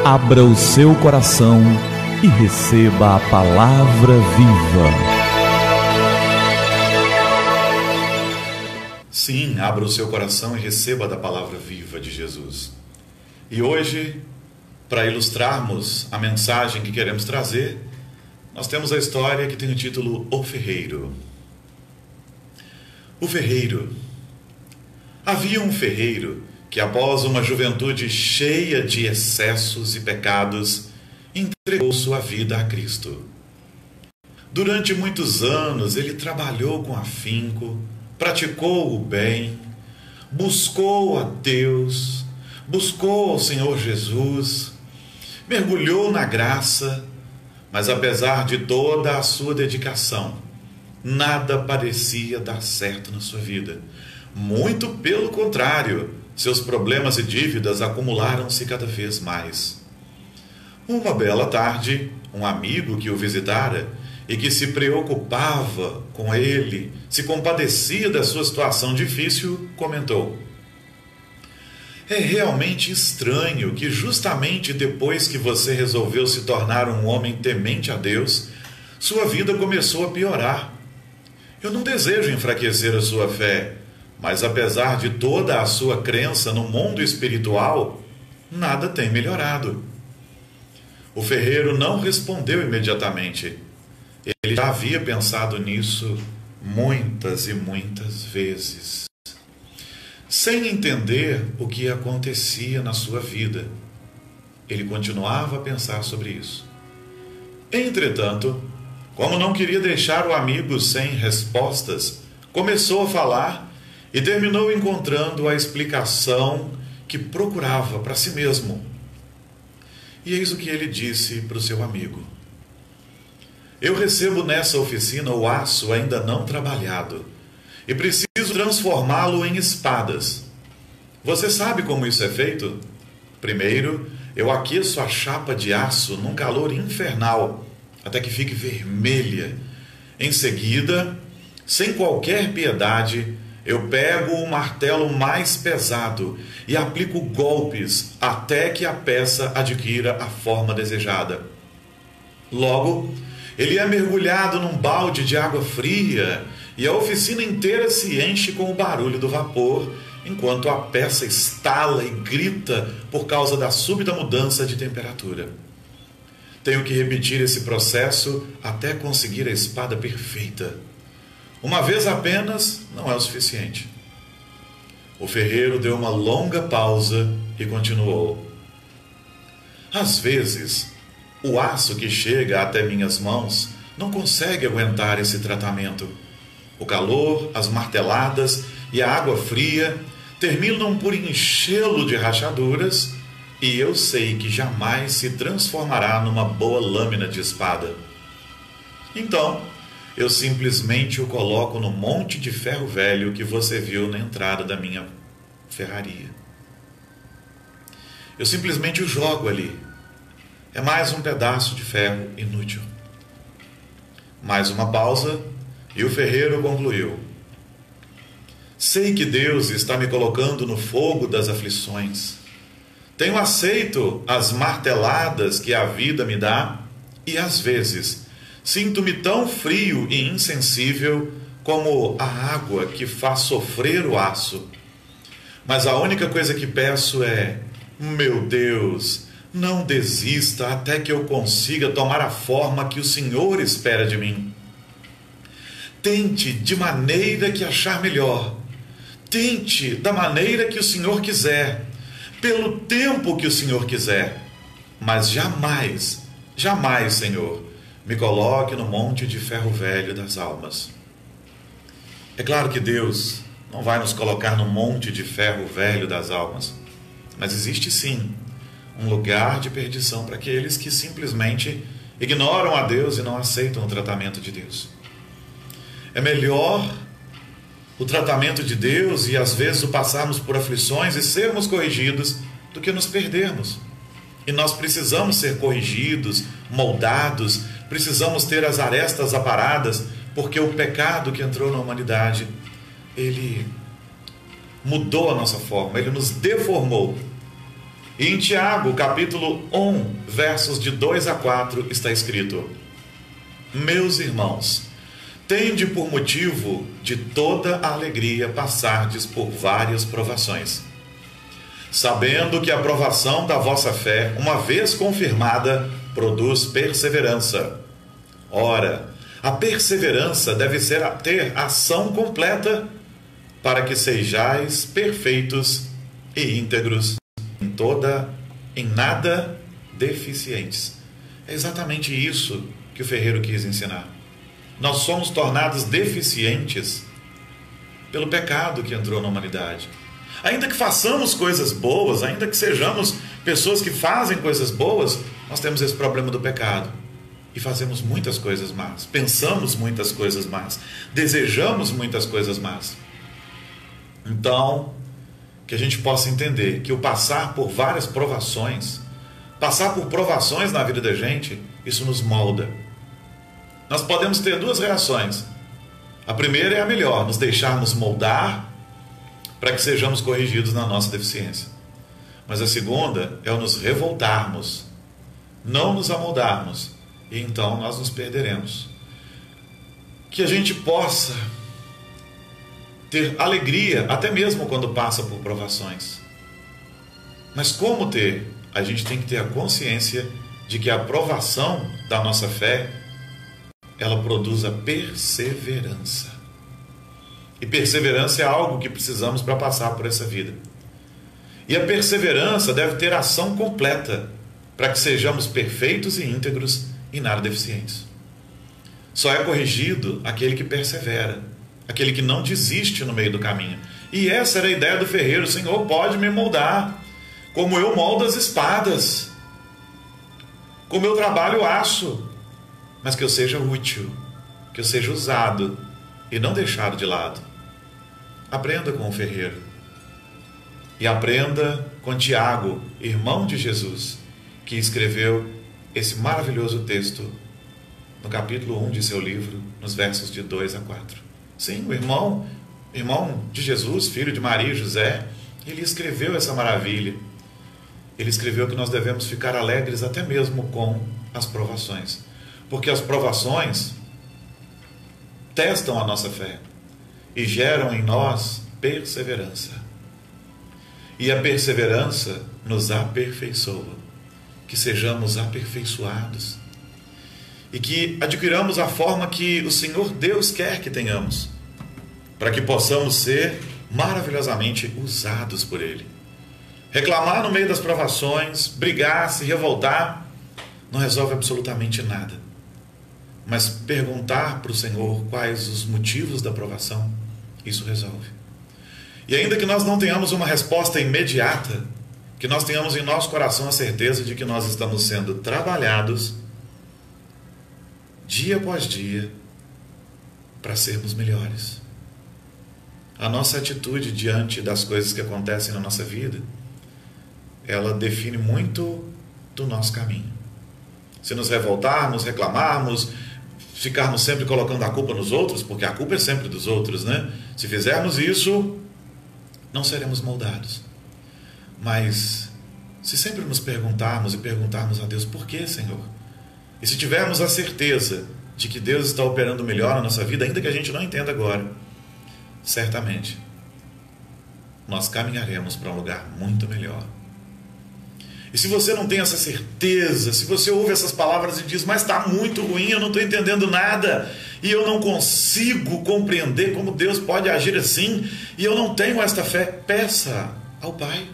Abra o seu coração e receba a palavra viva. Sim, abra o seu coração e receba da palavra viva de Jesus. E hoje, para ilustrarmos a mensagem que queremos trazer, nós temos a história que tem o título O Ferreiro. O Ferreiro. Havia um ferreiro que, após uma juventude cheia de excessos e pecados, entregou sua vida a Cristo. Durante muitos anos ele trabalhou com afinco, praticou o bem, buscou a Deus, buscou ao Senhor Jesus, mergulhou na graça, mas apesar de toda a sua dedicação, nada parecia dar certo na sua vida. Muito pelo contrário, seus problemas e dívidas acumularam-se cada vez mais. Uma bela tarde, um amigo que o visitara e que se preocupava com ele, se compadecia da sua situação difícil, comentou: "É realmente estranho que justamente depois que você resolveu se tornar um homem temente a Deus, sua vida começou a piorar. Eu não desejo enfraquecer a sua fé, mas apesar de toda a sua crença no mundo espiritual, nada tem melhorado." O ferreiro não respondeu imediatamente. Ele já havia pensado nisso muitas e muitas vezes, sem entender o que acontecia na sua vida. Ele continuava a pensar sobre isso. Entretanto, como não queria deixar o amigo sem respostas, começou a falar e terminou encontrando a explicação que procurava para si mesmo. E eis o que ele disse para o seu amigo: "Eu recebo nessa oficina o aço ainda não trabalhado e preciso transformá-lo em espadas. Você sabe como isso é feito? Primeiro, eu aqueço a chapa de aço num calor infernal, até que fique vermelha. Em seguida, sem qualquer piedade, eu pego o martelo mais pesado e aplico golpes até que a peça adquira a forma desejada. Logo, ele é mergulhado num balde de água fria e a oficina inteira se enche com o barulho do vapor, enquanto a peça estala e grita por causa da súbita mudança de temperatura. Tenho que repetir esse processo até conseguir a espada perfeita. Uma vez apenas não é o suficiente." O ferreiro deu uma longa pausa e continuou: "Às vezes, o aço que chega até minhas mãos não consegue aguentar esse tratamento. O calor, as marteladas e a água fria terminam por enchê-lo de rachaduras e eu sei que jamais se transformará numa boa lâmina de espada. Então, eu simplesmente o coloco no monte de ferro velho que você viu na entrada da minha ferraria. Eu simplesmente o jogo ali. É mais um pedaço de ferro inútil." Mais uma pausa e o ferreiro concluiu: "Sei que Deus está me colocando no fogo das aflições. Tenho aceito as marteladas que a vida me dá e às vezes sinto-me tão frio e insensível como a água que faz sofrer o aço. Mas a única coisa que peço é: meu Deus, não desista até que eu consiga tomar a forma que o Senhor espera de mim. Tente de maneira que achar melhor. Tente da maneira que o Senhor quiser, pelo tempo que o Senhor quiser. Mas jamais, jamais, Senhor, me coloque no monte de ferro velho das almas." É claro que Deus não vai nos colocar no monte de ferro velho das almas, mas existe sim um lugar de perdição para aqueles que simplesmente ignoram a Deus e não aceitam o tratamento de Deus. É melhor o tratamento de Deus e às vezes o passarmos por aflições e sermos corrigidos do que nos perdermos. E nós precisamos ser corrigidos, moldados, precisamos ter as arestas aparadas, porque o pecado que entrou na humanidade, ele mudou a nossa forma, ele nos deformou. E em Tiago, capítulo 1, versos de 2 a 4, está escrito: Meus irmãos, tende por motivo de toda a alegria passardes por várias provações, sabendo que a provação da vossa fé, uma vez confirmada, produz perseverança. Ora, a perseverança deve ter ação completa, para que sejais perfeitos e íntegros, em nada deficientes. É exatamente isso que o ferreiro quis ensinar. Nós somos tornados deficientes pelo pecado que entrou na humanidade. Ainda que façamos coisas boas, ainda que sejamos pessoas que fazem coisas boas, nós temos esse problema do pecado. E fazemos muitas coisas más, pensamos muitas coisas más, desejamos muitas coisas más. Então, que a gente possa entender que o passar por várias provações, passar por provações na vida da gente, isso nos molda. Nós podemos ter duas reações. A primeira é a melhor, nos deixarmos moldar para que sejamos corrigidos na nossa deficiência. Mas a segunda é o nos revoltarmos, não nos amoldarmos, e então nós nos perderemos. Que a gente possa ter alegria, até mesmo quando passa por provações. Mas como ter? A gente tem que ter a consciência de que a provação da nossa fé, ela produz a perseverança. E perseverança é algo que precisamos para passar por essa vida. E a perseverança deve ter ação completa, para que sejamos perfeitos e íntegros e nada deficientes. Só é corrigido aquele que persevera, aquele que não desiste no meio do caminho. E essa era a ideia do ferreiro: o Senhor pode me moldar, como eu moldo as espadas, como eu trabalho o aço, mas que eu seja útil, que eu seja usado e não deixado de lado. Aprenda com o ferreiro. E aprenda com Tiago, irmão de Jesus, que escreveu esse maravilhoso texto no capítulo 1 de seu livro, nos versos de 2 a 4. Sim, o irmão de Jesus, filho de Maria e José, ele escreveu essa maravilha. Ele escreveu que nós devemos ficar alegres até mesmo com as provações, porque as provações testam a nossa fé e geram em nós perseverança. E a perseverança nos aperfeiçoa, que sejamos aperfeiçoados e que adquiramos a forma que o Senhor Deus quer que tenhamos, para que possamos ser maravilhosamente usados por Ele. Reclamar no meio das provações, brigar, se revoltar, não resolve absolutamente nada. Mas perguntar para o Senhor quais os motivos da provação, isso resolve. E ainda que nós não tenhamos uma resposta imediata, que nós tenhamos em nosso coração a certeza de que nós estamos sendo trabalhados dia após dia para sermos melhores. A nossa atitude diante das coisas que acontecem na nossa vida, ela define muito do nosso caminho. Se nos revoltarmos, reclamarmos, ficarmos sempre colocando a culpa nos outros, porque a culpa é sempre dos outros, né? Se fizermos isso, não seremos moldados. Mas se sempre nos perguntarmos a Deus: por que, Senhor? E se tivermos a certeza de que Deus está operando melhor na nossa vida, ainda que a gente não entenda agora, certamente nós caminharemos para um lugar muito melhor. E se você não tem essa certeza, se você ouve essas palavras e diz: mas está muito ruim, eu não estou entendendo nada, e eu não consigo compreender como Deus pode agir assim, e eu não tenho esta fé, peça ao Pai.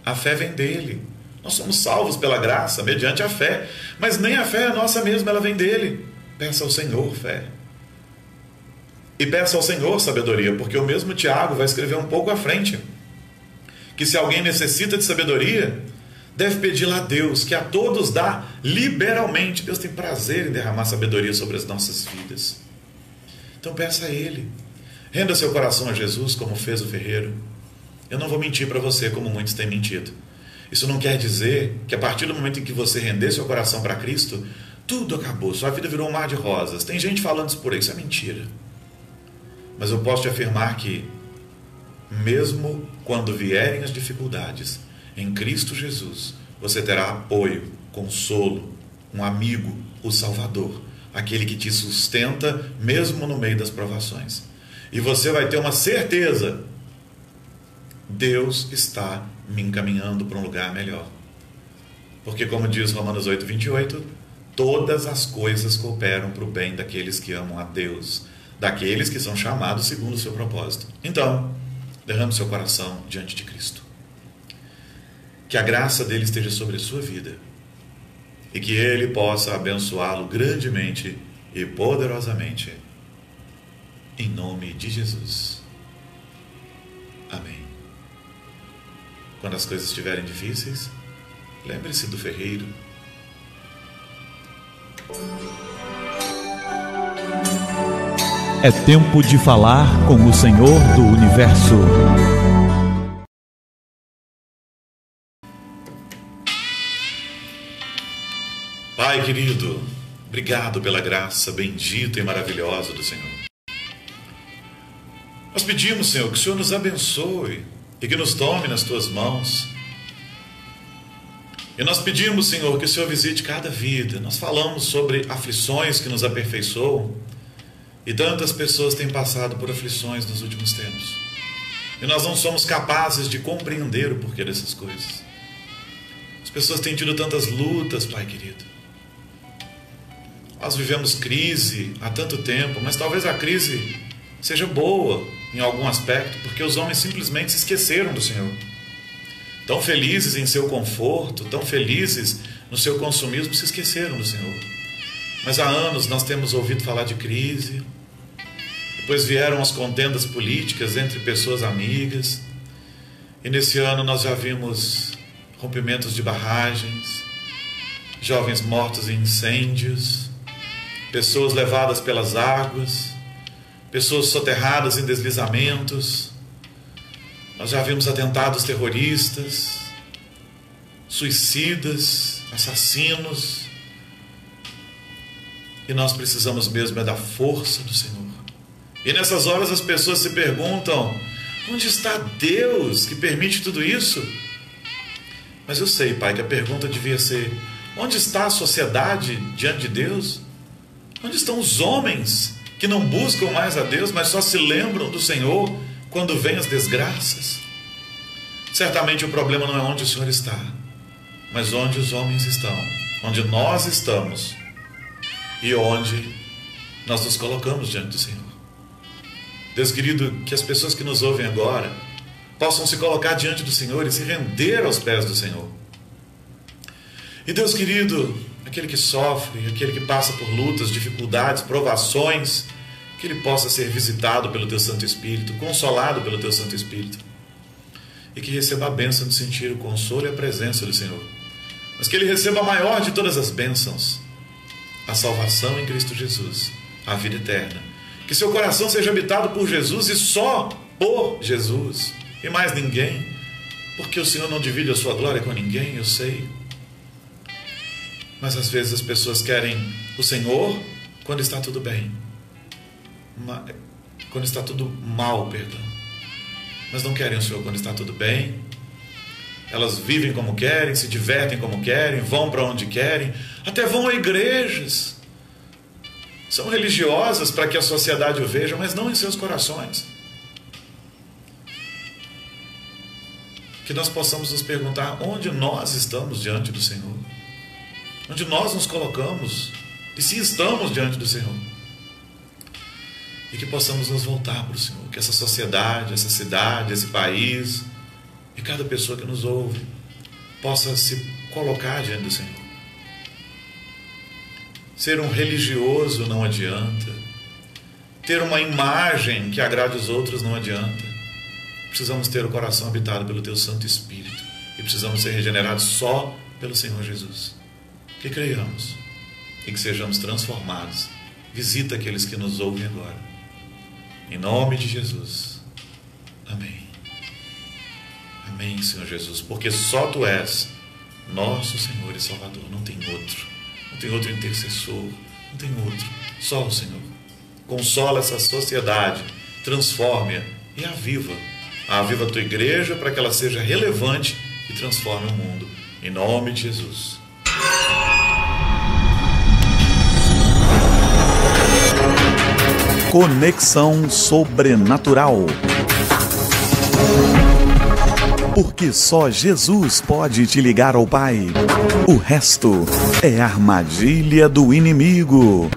A fé vem dele. Nós somos salvos pela graça, mediante a fé, mas nem a fé é nossa mesma, ela vem dele. Peça ao Senhor fé. E peça ao Senhor sabedoria, porque o mesmo Tiago vai escrever um pouco à frente que se alguém necessita de sabedoria, deve pedir-la a Deus, que a todos dá liberalmente. Deus tem prazer em derramar sabedoria sobre as nossas vidas. Então peça a Ele. Renda seu coração a Jesus, como fez o ferreiro. Eu não vou mentir para você como muitos têm mentido. Isso não quer dizer que a partir do momento em que você render seu coração para Cristo, tudo acabou, sua vida virou um mar de rosas. Tem gente falando isso por aí, isso é mentira. Mas eu posso te afirmar que, mesmo quando vierem as dificuldades, Em Cristo Jesus, você terá apoio, consolo, um amigo, o Salvador, aquele que te sustenta mesmo no meio das provações. E você vai ter uma certeza: Deus está me encaminhando para um lugar melhor. Porque, como diz Romanos 8:28, todas as coisas cooperam para o bem daqueles que amam a Deus, daqueles que são chamados segundo o seu propósito. Então, derrame seu coração diante de Cristo. Que a graça dele esteja sobre a sua vida e que ele possa abençoá-lo grandemente e poderosamente. Em nome de Jesus. Amém. Quando as coisas estiverem difíceis, lembre-se do ferreiro. É tempo de falar com o Senhor do Universo. Pai querido, obrigado pela graça bendita e maravilhosa do Senhor. Nós pedimos, Senhor, que o Senhor nos abençoe e que nos tome nas tuas mãos. E nós pedimos, Senhor, que o Senhor visite cada vida. Nós falamos sobre aflições que nos aperfeiçoam, e tantas pessoas têm passado por aflições nos últimos tempos. E nós não somos capazes de compreender o porquê dessas coisas. As pessoas têm tido tantas lutas, Pai querido. Nós vivemos crise há tanto tempo, mas talvez a crise seja boa em algum aspecto, porque os homens simplesmente se esqueceram do Senhor. Tão felizes em seu conforto, tão felizes no seu consumismo, se esqueceram do Senhor. Mas há anos nós temos ouvido falar de crise, depois vieram as contendas políticas entre pessoas amigas, e nesse ano nós já vimos rompimentos de barragens, jovens mortos em incêndios, pessoas levadas pelas águas, pessoas soterradas em deslizamentos. Nós já vimos atentados terroristas, suicidas, assassinos. E nós precisamos mesmo é da força do Senhor. E nessas horas as pessoas se perguntam: onde está Deus que permite tudo isso? Mas eu sei, Pai, que a pergunta devia ser: onde está a sociedade diante de Deus? Onde estão os homens que não buscam mais a Deus, mas só se lembram do Senhor quando vêm as desgraças? Certamente o problema não é onde o Senhor está, mas onde os homens estão, onde nós estamos e onde nós nos colocamos diante do Senhor. Deus querido, que as pessoas que nos ouvem agora possam se colocar diante do Senhor e se render aos pés do Senhor. E Deus querido, aquele que sofre, aquele que passa por lutas, dificuldades, provações, que ele possa ser visitado pelo Teu Santo Espírito, consolado pelo Teu Santo Espírito, e que receba a bênção de sentir o consolo e a presença do Senhor, mas que ele receba a maior de todas as bênçãos, a salvação em Cristo Jesus, a vida eterna. Que seu coração seja habitado por Jesus e só por Jesus, e mais ninguém, porque o Senhor não divide a sua glória com ninguém, eu sei. Mas às vezes as pessoas querem o Senhor quando está tudo bem, quando está tudo mal, perdão. Mas não querem o Senhor quando está tudo bem. Elas vivem como querem, se divertem como querem, vão para onde querem, até vão a igrejas. São religiosas para que a sociedade o veja, mas não em seus corações. Que nós possamos nos perguntar onde nós estamos diante do Senhor, onde nós nos colocamos e se estamos diante do Senhor. E que possamos nos voltar para o Senhor, que essa sociedade, essa cidade, esse país e cada pessoa que nos ouve possa se colocar diante do Senhor. Ser um religioso não adianta, ter uma imagem que agrade os outros não adianta. Precisamos ter o coração habitado pelo Teu Santo Espírito e precisamos ser regenerados só pelo Senhor Jesus. Que creiamos e que sejamos transformados. Visita aqueles que nos ouvem agora. Em nome de Jesus. Amém. Amém, Senhor Jesus, porque só Tu és nosso Senhor e Salvador. Não tem outro. Não tem outro intercessor. Não tem outro. Só o Senhor. Consola essa sociedade. Transforme-a e aviva. Aviva a Tua igreja para que ela seja relevante e transforme o mundo. Em nome de Jesus. Conexão Sobrenatural. Porque só Jesus pode te ligar ao Pai. O resto é armadilha do inimigo.